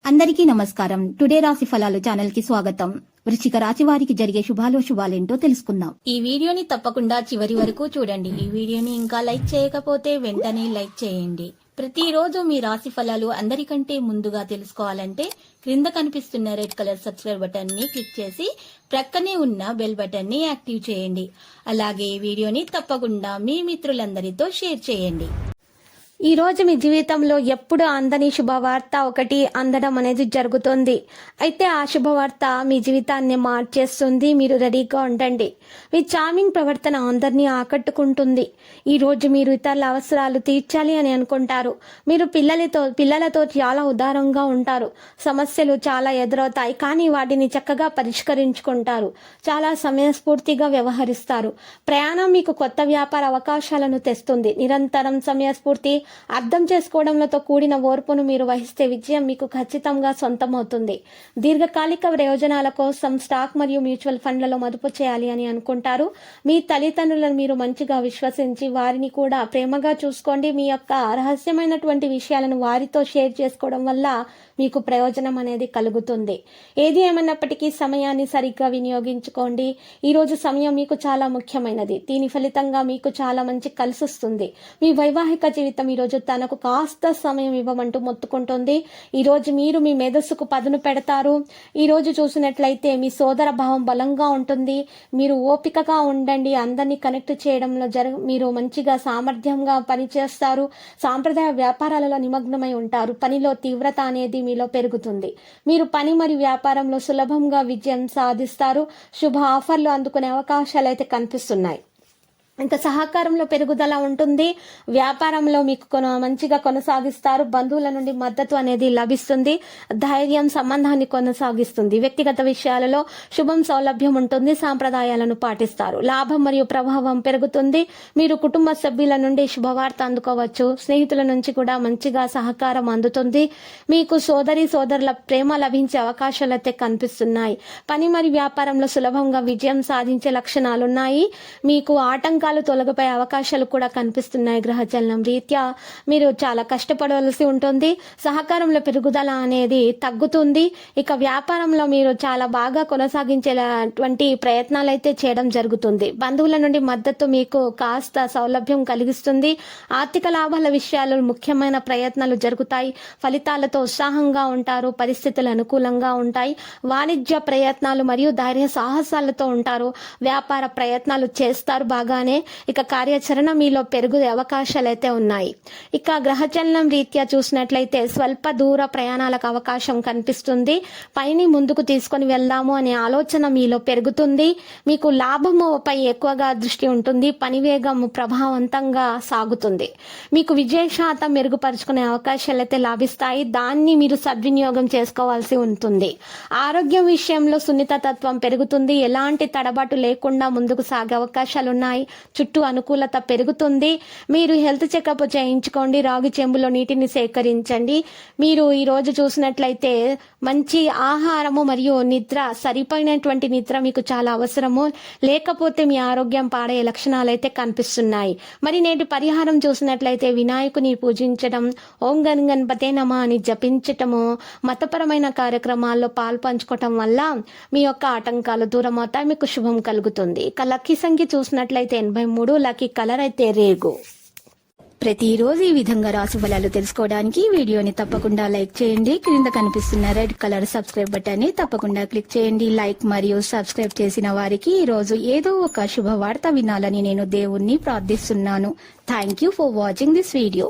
అందరికీ నమస్కారం. టుడే రాశి ఫలాలు ఛానల్ కి స్వాగతం. వృశ్చిక రాశి వారికి జరిగే శుభాలేంటో తెలుసుకుందాం. ఈ వీడియోని తప్పకుండా చివరి వరకు చూడండి. ఈ వీడియోని ఇంకా లైక్ చేయకపోతే వెంటనే లైక్ చేయండి. ప్రతిరోజు మీ రాశి ఫలాలు అందరికంటే ముందుగా తెలుసుకోవాలంటే క్రింద కనిపిస్తున్న రెడ్ కలర్ సబ్స్క్రైబ్ బటన్ ని క్లిక్ చేసి ప్రక్కనే ఉన్న బెల్ బటన్ ని యాక్టివ్ చేయండి. అలాగే ఈ వీడియోని తప్పకుండా మీ మిత్రులందరితో షేర్ చేయండి. ఈ రోజు మీ జీవితంలో ఎప్పుడు అందని శుభవార్త ఒకటి అందడం అనేది జరుగుతుంది. అయితే ఆ శుభవార్త మీ జీవితాన్ని మార్చేస్తుంది. మీరు రెడీగా ఉండండి. మీ చార్మింగ్ ప్రవర్తన అందరినీ ఆకట్టుకుంటుంది. ఈ రోజు మీరు ఇతరుల అవసరాలు తీర్చాలి అని అనుకుంటారు. మీరు పిల్లలతో చాలా ఉదారంగా ఉంటారు. సమస్యలు చాలా ఎదురవుతాయి, కానీ వాటిని చక్కగా పరిష్కరించుకుంటారు. చాలా సమయస్ఫూర్తిగా వ్యవహరిస్తారు. ప్రయాణం మీకు కొత్త వ్యాపార అవకాశాలను తెస్తుంది. నిరంతరం సమయస్ఫూర్తి, అర్థం చేసుకోవడంతో కూడిన ఓర్పును మీరు వహిస్తే విజయం మీకు ఖచ్చితంగా సొంతమవుతుంది. దీర్ఘకాలిక ప్రయోజనాల కోసం స్టాక్ మరియు మ్యూచువల్ ఫండ్లలో మదుపు చేయాలి అని అనుకుంటారు. మీ తల్లిదండ్రులను మీరు మంచిగా విశ్వసించి వారిని కూడా ప్రేమగా చూసుకోండి. మీ యొక్క రహస్యమైనటువంటి విషయాలను వారితో షేర్ చేసుకోవడం వల్ల మీకు ప్రయోజనం అనేది కలుగుతుంది. ఏది ఏమన్నప్పటికీ సమయాన్ని సరిగ్గా వినియోగించుకోండి. ఈరోజు సమయం మీకు చాలా ముఖ్యమైనది. దీని ఫలితంగా మీకు చాలా మంచి కలిసి వస్తుంది. మీ వైవాహిక జీవితం ఈరోజు తనకు కాస్త సమయం ఇవ్వమంటూ మొత్తుకుంటుంది. ఈరోజు మీరు మీ మేధస్సుకు పదును పెడతారు. ఈరోజు చూసినట్లయితే మీ సోదర భావం బలంగా ఉంటుంది. మీరు ఓపికగా ఉండండి. అందరినీ కనెక్ట్ చేయడంలో మీరు మంచిగా సామర్థ్యంగా పనిచేస్తారు. సాంప్రదాయ వ్యాపారాలలో నిమగ్నమై ఉంటారు. పనిలో తీవ్రత అనేది మీలో పెరుగుతుంది. మీరు పని మరియు వ్యాపారంలో సులభంగా విజయం సాధిస్తారు. శుభ ఆఫర్లు అందుకునే అవకాశాలు అయితే కనిపిస్తున్నాయి. ఇంకా సహకారంలో పెరుగుదల ఉంటుంది. వ్యాపారంలో మీకు మంచిగా కొనసాగిస్తారు. బంధువుల నుండి మద్దతు అనేది లభిస్తుంది. ధైర్యం సంబంధాన్ని కొనసాగిస్తుంది. వ్యక్తిగత విషయాలలో శుభం సౌలభ్యం ఉంటుంది. సాంప్రదాయాలను పాటిస్తారు. లాభం మరియు ప్రభావం పెరుగుతుంది. మీరు కుటుంబ సభ్యుల నుండి శుభవార్త అందుకోవచ్చు. స్నేహితుల నుంచి కూడా మంచిగా సహకారం అందుతుంది. మీకు సోదరుల ప్రేమ లభించే అవకాశాలు అయితే కనిపిస్తున్నాయి. పని మరియు వ్యాపారంలో సులభంగా విజయం సాధించే లక్షణాలున్నాయి. మీకు ఆటంకాలు తొలగిపోయే అవకాశాలు కూడా కనిపిస్తున్నాయి. గ్రహచలనం రీత్యా మీరు చాలా కష్టపడవలసి ఉంటుంది. సహకారంలో పెరుగుదల అనేది తగ్గుతుంది. ఇక వ్యాపారంలో మీరు చాలా బాగా కొనసాగించేటువంటి ప్రయత్నాలు అయితే చేయడం జరుగుతుంది. బంధువుల నుండి మద్దతు మీకు కాస్త సౌలభ్యం కలిగిస్తుంది. ఆర్థిక లాభాల విషయాలు ముఖ్యమైన ప్రయత్నాలు జరుగుతాయి. ఫలితాలతో ఉత్సాహంగా ఉంటారు. పరిస్థితులు అనుకూలంగా ఉంటాయి. వాణిజ్య ప్రయత్నాలు మరియు ధైర్య సాహసాలతో ఉంటారు. వ్యాపార ప్రయత్నాలు చేస్తారు బాగానే. ఇక కార్యాచరణ మీలో పెరుగు అవకాశాలు అయితే ఉన్నాయి. ఇక గ్రహచలనం రీత్యా చూసినట్లయితే స్వల్ప దూర ప్రయాణాలకు అవకాశం కనిపిస్తుంది. పైని ముందుకు తీసుకొని వెళ్దాము అనే ఆలోచన మీలో పెరుగుతుంది. మీకు లాభముపై ఎక్కువగా దృష్టి ఉంటుంది. పని వేగం ప్రభావవంతంగా సాగుతుంది. మీకు విజయ శాతం మెరుగుపరుచుకునే అవకాశాలు అయితే లాభిస్తాయి. దాన్ని మీరు సద్వినియోగం చేసుకోవాల్సి ఉంటుంది. ఆరోగ్యం విషయంలో సున్నితత్వం పెరుగుతుంది. ఎలాంటి తడబాటు లేకుండా ముందుకు సాగే అవకాశాలు ఉన్నాయి. చుట్టూ అనుకూలత పెరుగుతుంది. మీరు హెల్త్ చెకప్ చేయించుకోండి. రాగి చెంబులో నీటిని సేకరించండి. మీరు ఈ రోజు చూసినట్లయితే మంచి ఆహారము మరియు నిద్ర, సరిపోయినటువంటి నిద్ర మీకు చాలా అవసరము. లేకపోతే మీ ఆరోగ్యం పాడే లక్షణాలు అయితే కనిపిస్తున్నాయి. మరి నేటి పరిహారం చూసినట్లయితే వినాయకుని పూజించడం, ఓం గణపతే నమః అని జపించటము, మతపరమైన కార్యక్రమాల్లో పాల్పంచుకోవటం వల్ల మీ యొక్క ఆటంకాలు దూరం అవుతాయి. మీకు శుభం కలుగుతుంది. ఇక లక్కీ సంఖ్య చూసినట్లయితే 83, లక్కీ కలర్ అయితే రేగు. ప్రతిరోజు ఈ విధంగా రాశి ఫలాలు తెలుసుకోవడానికి వీడియోని తప్పకుండా లైక్ చేయండి. క్రింద కనిపిస్తున్న రెడ్ కలర్ సబ్స్క్రైబ్ బటన్ ని తప్పకుండా క్లిక్ చేయండి. లైక్ మరియు సబ్స్క్రైబ్ చేసిన వారికి ఈ రోజు ఏదో ఒక శుభవార్త వినాలని నేను దేవుణ్ణి ప్రార్థిస్తున్నాను. Thank you for watching this video.